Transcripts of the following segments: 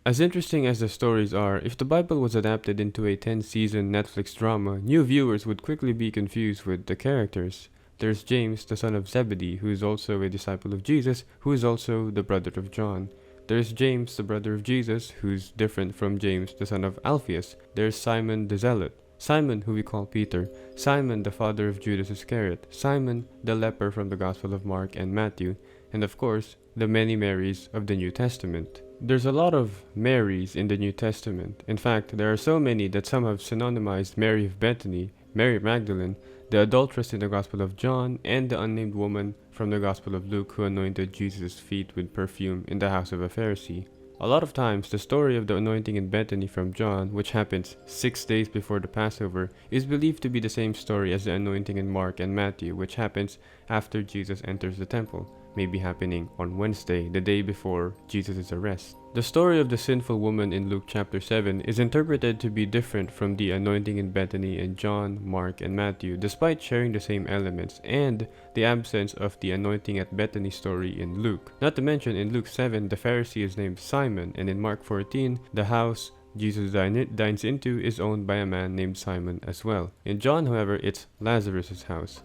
As interesting as the stories are, if the Bible was adapted into a 10-season Netflix drama, new viewers would quickly be confused with the characters. There's James, the son of Zebedee, who is also a disciple of Jesus, who is also the brother of John. There's James, the brother of Jesus, who's different from James, the son of Alphaeus. There's Simon the Zealot, Simon, who we call Peter, Simon, the father of Judas Iscariot, Simon, the leper from the Gospel of Mark and Matthew, and of course, the many Marys of the New Testament. There's a lot of Marys in the New Testament. In fact, there are so many that some have synonymized Mary of Bethany, Mary Magdalene, the adulteress in the Gospel of John, and the unnamed woman from the Gospel of Luke who anointed Jesus' feet with perfume in the house of a Pharisee. A lot of times, the story of the anointing in Bethany from John, which happens 6 days before the Passover, is believed to be the same story as the anointing in Mark and Matthew, which happens after Jesus enters the temple, maybe happening on Wednesday, the day before Jesus' arrest. The story of the sinful woman in Luke chapter 7 is interpreted to be different from the anointing in Bethany in John, Mark, and Matthew, despite sharing the same elements, and the absence of the anointing at Bethany story in Luke. Not to mention, in Luke 7, the Pharisee is named Simon, and in Mark 14, the house Jesus dines into is owned by a man named Simon as well. In John, however, it's Lazarus' house.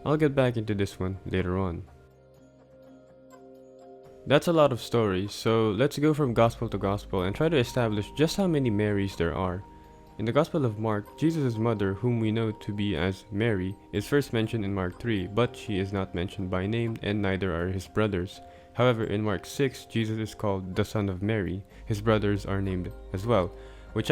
I'll get back into this one later on. That's a lot of stories, so let's go from gospel to gospel and try to establish just how many Marys there are. In the Gospel of Mark, Jesus' mother, whom we know to be as Mary, is first mentioned in Mark 3, but she is not mentioned by name, and neither are his brothers. However, in Mark 6, Jesus is called the son of Mary. His brothers are named as well, which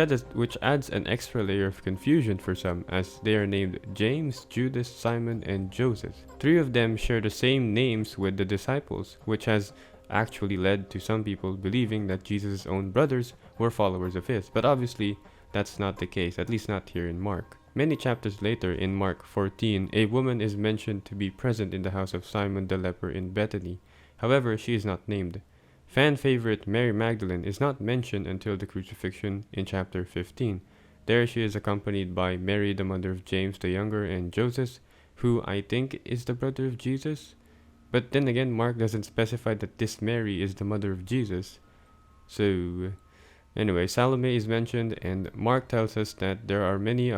adds an extra layer of confusion for some, as they are named James, Judas, Simon, and Joseph. 3 of them share the same names with the disciples, which has actually led to some people believing that Jesus' own brothers were followers of his, but obviously that's not the case, at least not here in Mark. Many chapters later, in Mark 14, a woman is mentioned to be present in the house of Simon the leper in Bethany. However, she is not named. Fan favorite Mary Magdalene is not mentioned until the crucifixion in chapter 15. There she is accompanied by Mary, the mother of James the younger, and Joseph, who I think is the brother of Jesus. But then again, Mark doesn't specify that this Mary is the mother of Jesus. So, anyway, Salome is mentioned, and Mark tells us that there were many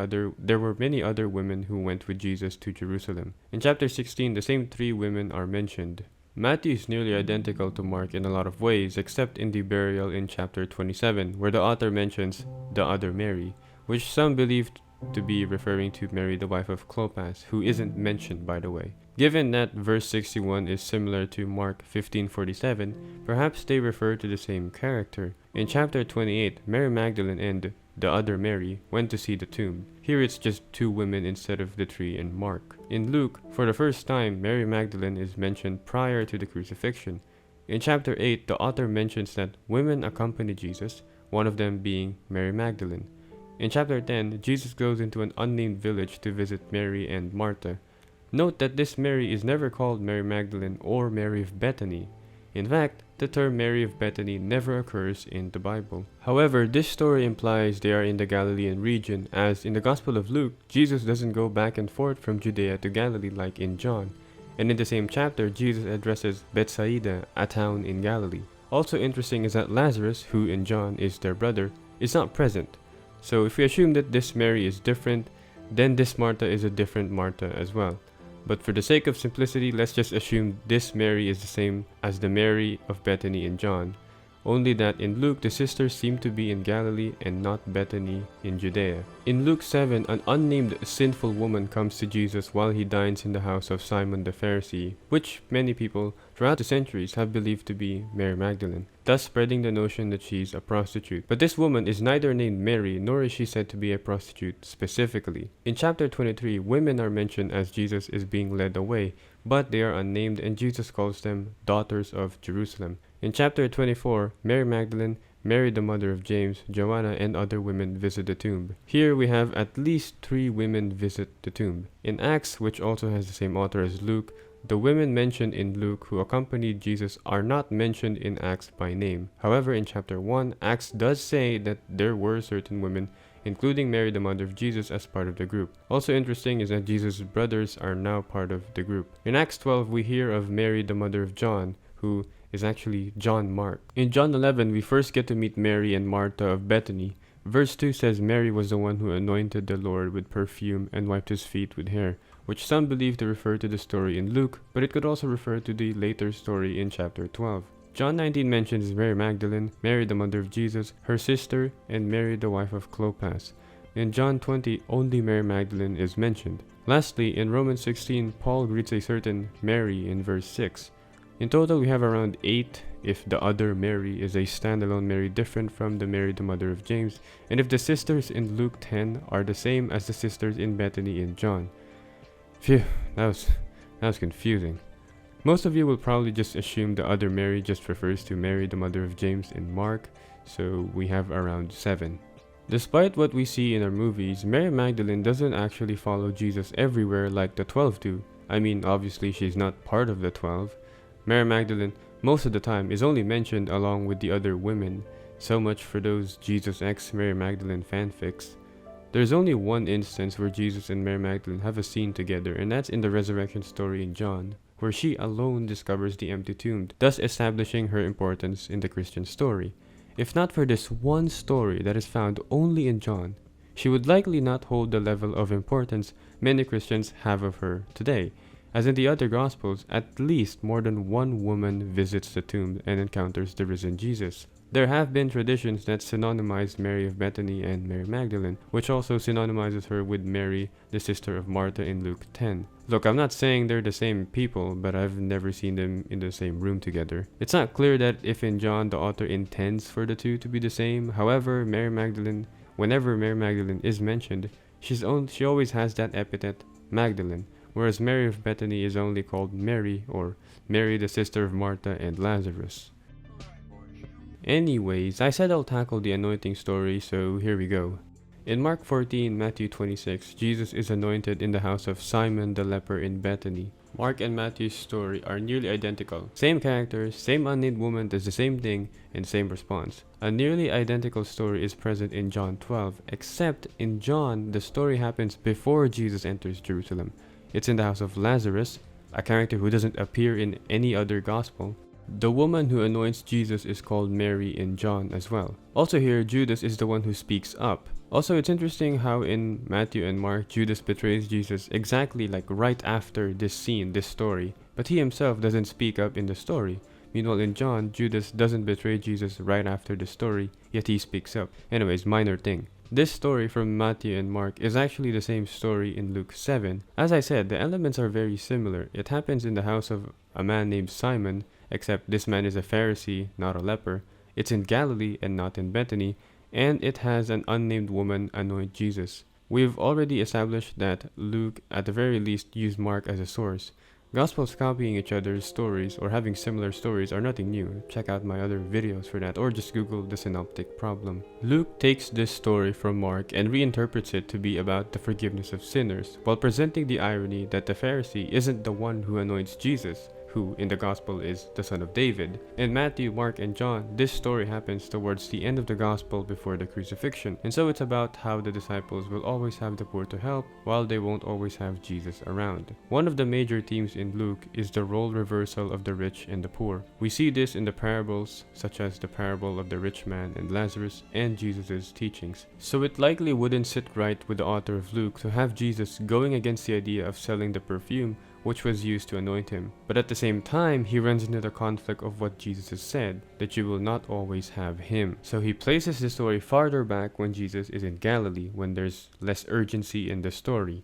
other women who went with Jesus to Jerusalem. In chapter 16, the same 3 women are mentioned. Matthew is nearly identical to Mark in a lot of ways, except in the burial in chapter 27, where the author mentions the other Mary, which some believe to be referring to Mary, the wife of Clopas, who isn't mentioned, by the way. Given that verse 61 is similar to Mark 15:47, perhaps they refer to the same character. In chapter 28, Mary Magdalene and the other Mary went to see the tomb. Here it's just 2 women instead of the 3 in Mark. In Luke, for the first time, Mary Magdalene is mentioned prior to the crucifixion. In chapter 8, the author mentions that women accompany Jesus, one of them being Mary Magdalene. In chapter 10, Jesus goes into an unnamed village to visit Mary and Martha. Note that this Mary is never called Mary Magdalene or Mary of Bethany. In fact, the term Mary of Bethany never occurs in the Bible. However, this story implies they are in the Galilean region, as in the Gospel of Luke, Jesus doesn't go back and forth from Judea to Galilee like in John. And in the same chapter, Jesus addresses Bethsaida, a town in Galilee. Also interesting is that Lazarus, who in John is their brother, is not present. So if we assume that this Mary is different, then this Martha is a different Martha as well. But for the sake of simplicity, let's just assume this Mary is the same as the Mary of Bethany in John, only that in Luke the sisters seem to be in Galilee and not Bethany in Judea. In Luke 7, an unnamed sinful woman comes to Jesus while he dines in the house of Simon the Pharisee, which many people throughout the centuries have believed to be Mary Magdalene, thus spreading the notion that she's a prostitute. But this woman is neither named Mary nor is she said to be a prostitute specifically. In chapter 23, women are mentioned as Jesus is being led away, but they are unnamed and Jesus calls them daughters of Jerusalem. In chapter 24, Mary Magdalene, Mary the mother of James, Joanna, and other women visit the tomb. Here we have at least 3 women visit the tomb. In Acts, which also has the same author as Luke, the women mentioned in Luke who accompanied Jesus are not mentioned in Acts by name. However, in chapter 1, Acts does say that there were certain women, including Mary the mother of Jesus, as part of the group. Also interesting is that Jesus' brothers are now part of the group. In Acts 12, we hear of Mary the mother of John, who is actually John Mark. In John 11, we first get to meet Mary and Martha of Bethany. Verse 2 says Mary was the one who anointed the Lord with perfume and wiped his feet with hair, which some believe to refer to the story in Luke, but it could also refer to the later story in chapter 12. John 19 mentions Mary Magdalene, Mary the mother of Jesus, her sister, and Mary the wife of Clopas. In John 20, only Mary Magdalene is mentioned. Lastly, in Romans 16, Paul greets a certain Mary in verse 6. In total, we have around 8 if the other Mary is a standalone Mary different from the Mary the mother of James, and if the sisters in Luke 10 are the same as the sisters in Bethany in John. Phew, that was confusing. Most of you will probably just assume the other Mary just refers to Mary the mother of James in Mark, so we have around 7. Despite what we see in our movies, Mary Magdalene doesn't actually follow Jesus everywhere like the 12 do. I mean, obviously she's not part of the 12. Mary Magdalene, most of the time, is only mentioned along with the other women. So much for those Jesus x Mary Magdalene fanfics. There's only one instance where Jesus and Mary Magdalene have a scene together, and that's in the resurrection story in John, where she alone discovers the empty tomb, thus establishing her importance in the Christian story. If not for this one story that is found only in John, she would likely not hold the level of importance many Christians have of her today. As in the other Gospels, at least more than one woman visits the tomb and encounters the risen Jesus. There have been traditions that synonymize Mary of Bethany and Mary Magdalene, which also synonymizes her with Mary, the sister of Martha in Luke 10. Look, I'm not saying they're the same people, but I've never seen them in the same room together. It's not clear that if in John the author intends for the two to be the same. However, whenever Mary Magdalene is mentioned, she always has that epithet, Magdalene, whereas Mary of Bethany is only called Mary, or Mary the sister of Martha and Lazarus. Anyways, I said I'll tackle the anointing story, so here we go. In Mark 14, Matthew 26, Jesus is anointed in the house of Simon the leper in Bethany. Mark and Matthew's story are nearly identical. Same characters, same unnamed woman does the same thing, and same response. A nearly identical story is present in John 12, except in John, the story happens before Jesus enters Jerusalem. It's in the house of Lazarus, a character who doesn't appear in any other gospel. The woman who anoints Jesus is called Mary in John as well. Also here, Judas is the one who speaks up. Also, it's interesting how in Matthew and Mark, Judas betrays Jesus exactly like right after this scene, this story, but he himself doesn't speak up in the story. Meanwhile in John, Judas doesn't betray Jesus right after the story, yet he speaks up. Anyways, minor thing. This story from Matthew and Mark is actually the same story in Luke 7. As I said, the elements are very similar. It happens in the house of a man named Simon, except this man is a Pharisee, not a leper. It's in Galilee and not in Bethany, and it has an unnamed woman anoint Jesus. We've already established that Luke, at the very least, used Mark as a source. Gospels copying each other's stories or having similar stories are nothing new. Check out my other videos for that, or just Google the synoptic problem. Luke takes this story from Mark and reinterprets it to be about the forgiveness of sinners, while presenting the irony that the Pharisee isn't the one who anoints Jesus, who in the gospel is the son of David. In Matthew, Mark, and John, this story happens towards the end of the gospel before the crucifixion, and so it's about how the disciples will always have the poor to help, while they won't always have Jesus around. One of the major themes in Luke is the role reversal of the rich and the poor. We see this in the parables, such as the parable of the rich man and Lazarus, and Jesus' teachings. So it likely wouldn't sit right with the author of Luke to have Jesus going against the idea of selling the perfume which was used to anoint him. But at the same time, he runs into the conflict of what Jesus has said, that you will not always have him. So he places the story farther back when Jesus is in Galilee, when there's less urgency in the story.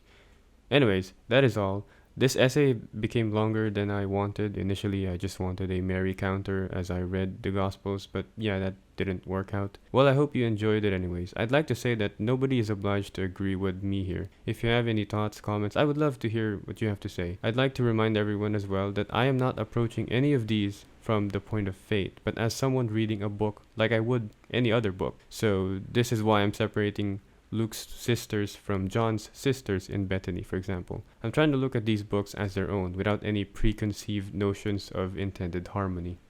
Anyways, that is all. This essay became longer than I wanted. Initially, I just wanted a Mary counter as I read the Gospels, but yeah, that didn't work out. Well, I hope you enjoyed it anyways. I'd like to say that nobody is obliged to agree with me here. If you have any thoughts, comments, I would love to hear what you have to say. I'd like to remind everyone as well that I am not approaching any of these from the point of faith, but as someone reading a book like I would any other book. So this is why I'm separating Luke's sisters from John's sisters in Bethany, for example. I'm trying to look at these books as their own, without any preconceived notions of intended harmony.